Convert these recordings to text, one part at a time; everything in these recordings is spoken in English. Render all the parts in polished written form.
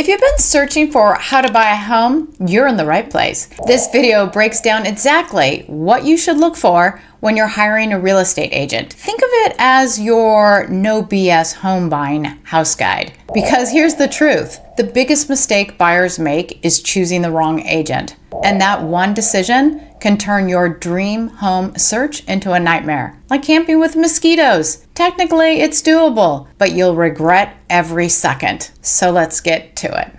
If you've been searching for how to buy a home, you're in the right place. This video breaks down exactly what you should look for when you're hiring a real estate agent. Think of it as your no BS home buying house guide. Because here's the truth. The biggest mistake buyers make is choosing the wrong agent. And that one decision can turn your dream home search into a nightmare. Like camping with mosquitoes. Technically, it's doable, but you'll regret every second. So let's get to it.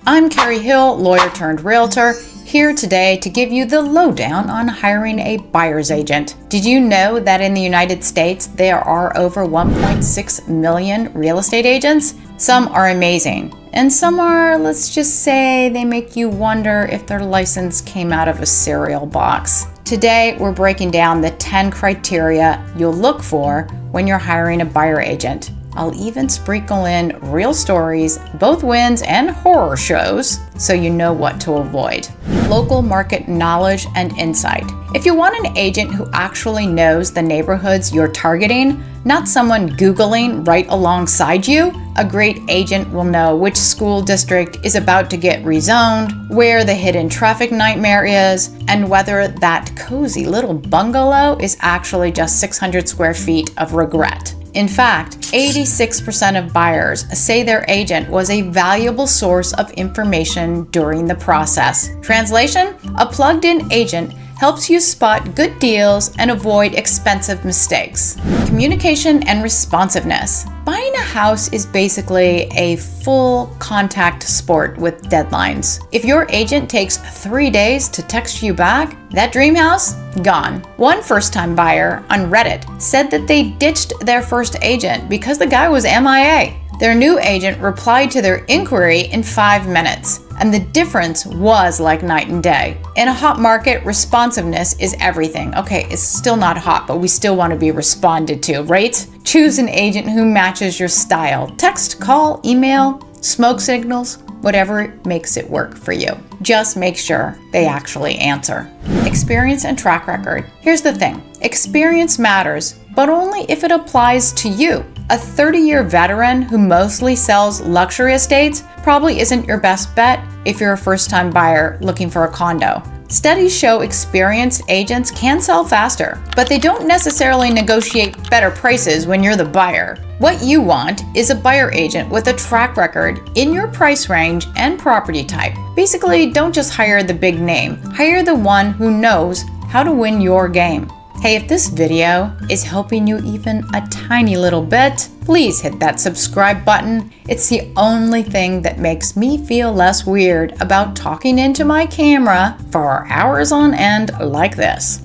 I'm Carrie Hill, lawyer-turned-realtor, here today to give you the lowdown on hiring a buyer's agent. Did you know that in the United States, there are over 1.6 million real estate agents? Some are amazing, and some are, let's just say, they make you wonder if their license came out of a cereal box. Today, we're breaking down the 10 criteria you'll look for when you're hiring a buyer agent. I'll even sprinkle in real stories, both wins and horror shows, so you know what to avoid. Local market knowledge and insight. If you want an agent who actually knows the neighborhoods you're targeting, not someone Googling right alongside you, a great agent will know which school district is about to get rezoned, where the hidden traffic nightmare is, and whether that cozy little bungalow is actually just 600 square feet of regret. In fact, 86% of buyers say their agent was a valuable source of information during the process. Translation: a plugged-in agent helps you spot good deals and avoid expensive mistakes. Communication and responsiveness. Buying a house is basically a full contact sport with deadlines. If your agent takes 3 days to text you back, that dream house, gone. One first-time buyer on Reddit said that they ditched their first agent because the guy was MIA. Their new agent replied to their inquiry in 5 minutes, and the difference was like night and day. In a hot market, responsiveness is everything. Okay, it's still not hot, but we still want to be responded to, right? Choose an agent who matches your style. Text, call, email, smoke signals, whatever makes it work for you. Just make sure they actually answer. Experience and track record. Here's the thing. Experience matters, but only if it applies to you. A 30-year veteran who mostly sells luxury estates probably isn't your best bet if you're a first-time buyer looking for a condo. Studies show experienced agents can sell faster, but they don't necessarily negotiate better prices when you're the buyer. What you want is a buyer agent with a track record in your price range and property type. Basically, don't just hire the big name. Hire the one who knows how to win your game. Hey, if this video is helping you even a tiny little bit, please hit that subscribe button. It's the only thing that makes me feel less weird about talking into my camera for hours on end like this.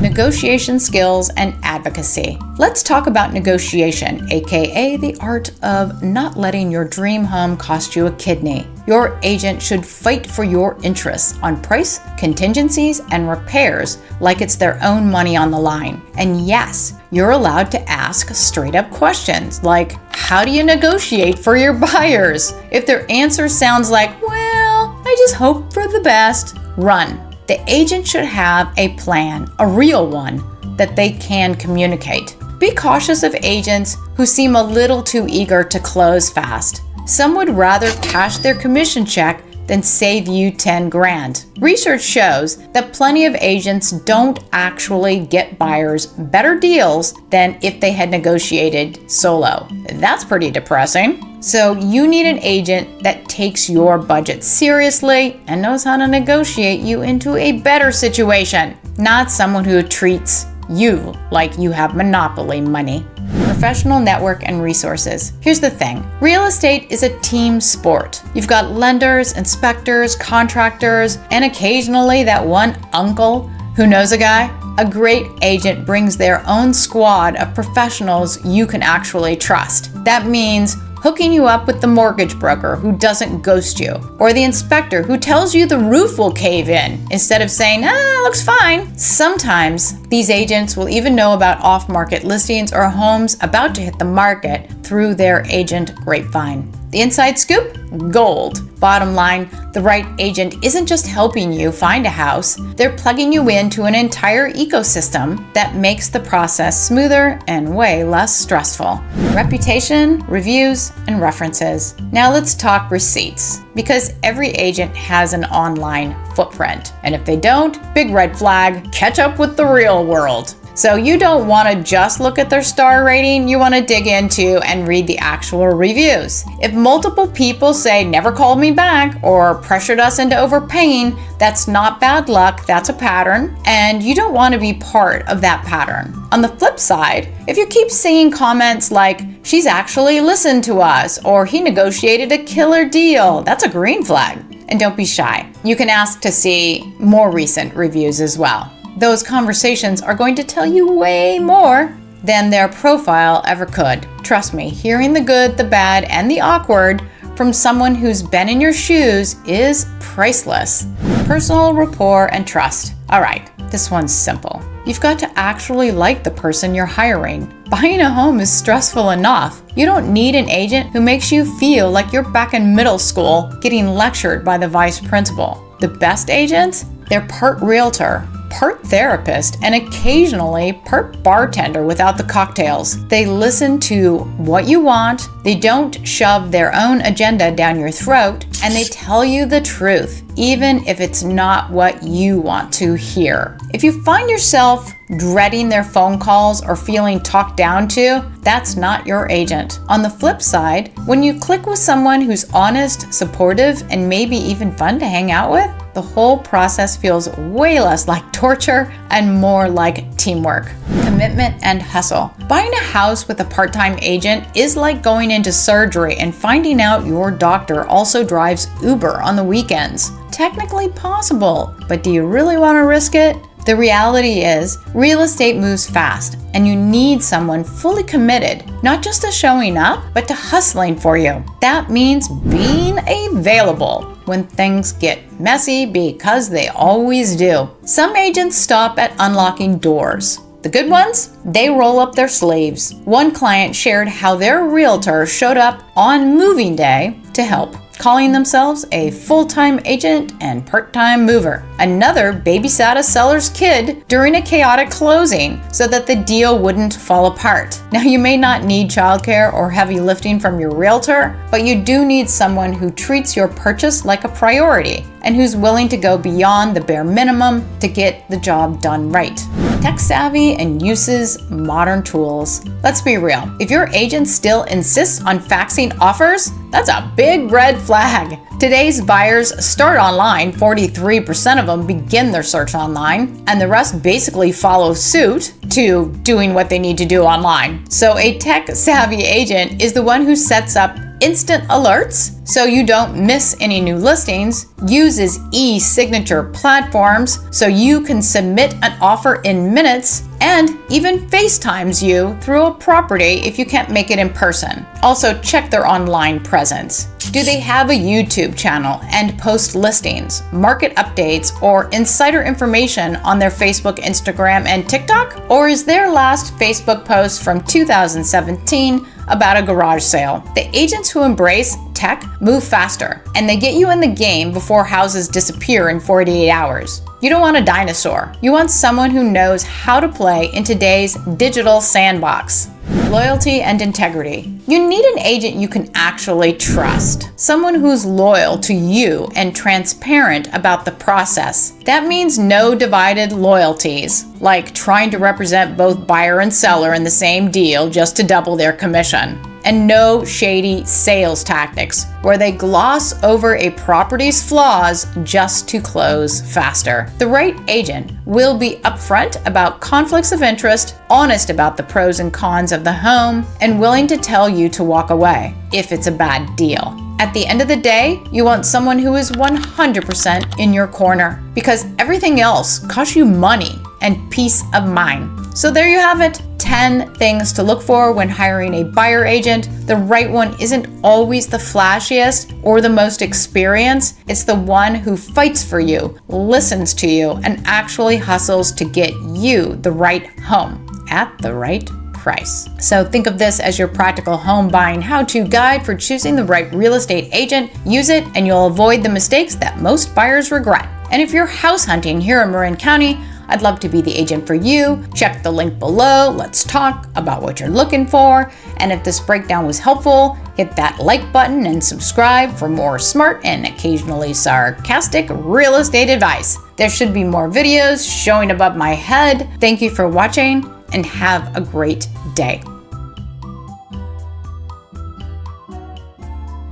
Negotiation skills and advocacy. Let's talk about negotiation, aka the art of not letting your dream home cost you a kidney. Your agent should fight for your interests on price, contingencies, and repairs like it's their own money on the line. And yes, you're allowed to ask straight up questions like, how do you negotiate for your buyers? If their answer sounds like, well, I just hope for the best, run. The agent should have a plan, a real one, that they can communicate. Be cautious of agents who seem a little too eager to close fast. Some would rather cash their commission check than save you 10 grand. Research shows that plenty of agents don't actually get buyers better deals than if they had negotiated solo. That's pretty depressing. So you need an agent that takes your budget seriously and knows how to negotiate you into a better situation, not someone who treats you like you have monopoly money. Professional network and resources. Here's the thing. Real estate is a team sport. You've got lenders, inspectors, contractors, and occasionally that one uncle who knows a guy. A great agent brings their own squad of professionals you can actually trust. That means hooking you up with the mortgage broker who doesn't ghost you, or the inspector who tells you the roof will cave in instead of saying, looks fine. Sometimes these agents will even know about off-market listings or homes about to hit the market through their agent grapevine. The inside scoop? Gold. Bottom line, the right agent isn't just helping you find a house, they're plugging you into an entire ecosystem that makes the process smoother and way less stressful. Reputation, reviews, and references. Now let's talk receipts, because every agent has an online footprint. And if they don't, big red flag, catch up with the real world. So you don't want to just look at their star rating, you want to dig into and read the actual reviews. If multiple people say never called me back or pressured us into overpaying, that's not bad luck, that's a pattern, and you don't want to be part of that pattern. On the flip side, if you keep seeing comments like, she's actually listened to us, or he negotiated a killer deal, that's a green flag. And don't be shy. You can ask to see more recent reviews as well. Those conversations are going to tell you way more than their profile ever could. Trust me, hearing the good, the bad, and the awkward from someone who's been in your shoes is priceless. Personal rapport and trust. All right, this one's simple. You've got to actually like the person you're hiring. Buying a home is stressful enough. You don't need an agent who makes you feel like you're back in middle school getting lectured by the vice principal. The best agents? They're part realtor, part therapist, and occasionally part bartender without the cocktails. They listen to what you want, they don't shove their own agenda down your throat, and they tell you the truth, even if it's not what you want to hear. If you find yourself dreading their phone calls or feeling talked down to, that's not your agent. On the flip side, when you click with someone who's honest, supportive, and maybe even fun to hang out with, the whole process feels way less like torture and more like teamwork. Commitment and hustle. Buying a house with a part-time agent is like going into surgery and finding out your doctor also drives Uber on the weekends. Technically possible, but do you really want to risk it? The reality is, real estate moves fast, and you need someone fully committed, not just to showing up, but to hustling for you. That means being available when things get messy, because they always do. Some agents stop at unlocking doors. The good ones, they roll up their sleeves. One client shared how their realtor showed up on moving day to help, calling themselves a full-time agent and part-time mover. Another babysat a seller's kid during a chaotic closing so that the deal wouldn't fall apart. Now, you may not need childcare or heavy lifting from your realtor, but you do need someone who treats your purchase like a priority and who's willing to go beyond the bare minimum to get the job done right. Tech savvy and uses modern tools. Let's be real. If your agent still insists on faxing offers, that's a big red flag. Today's buyers start online, 43% of them begin their search online, and the rest basically follow suit to doing what they need to do online. So a tech-savvy agent is the one who sets up instant alerts so you don't miss any new listings, uses e-signature platforms so you can submit an offer in minutes, and even FaceTimes you through a property if you can't make it in person. Also, check their online presence. Do they have a YouTube channel and post listings, market updates, or insider information on their Facebook, Instagram, and TikTok? Or is their last Facebook post from 2017 about a garage sale? The agents who embrace tech move faster, and they get you in the game before houses disappear in 48 hours. You don't want a dinosaur. You want someone who knows how to play in today's digital sandbox. Loyalty and integrity. You need an agent you can actually trust. Someone who's loyal to you and transparent about the process. That means no divided loyalties, like trying to represent both buyer and seller in the same deal just to double their commission. And no shady sales tactics where they gloss over a property's flaws just to close faster. The right agent will be upfront about conflicts of interest, honest about the pros and cons of the home, and willing to tell you to walk away if it's a bad deal. At the end of the day, you want someone who is 100% in your corner, because everything else costs you money and peace of mind. So there you have it. 10 things to look for when hiring a buyer agent. The right one isn't always the flashiest or the most experienced. It's the one who fights for you, listens to you, and actually hustles to get you the right home at the right price. price. So think of this as your practical home buying how-to guide for choosing the right real estate agent. Use it and you'll avoid the mistakes that most buyers regret. And if you're house hunting here in Marin County, I'd love to be the agent for you. Check the link below. Let's talk about what you're looking for. And if this breakdown was helpful, hit that like button and subscribe for more smart and occasionally sarcastic real estate advice. There should be more videos showing above my head. Thank you for watching and have a great day.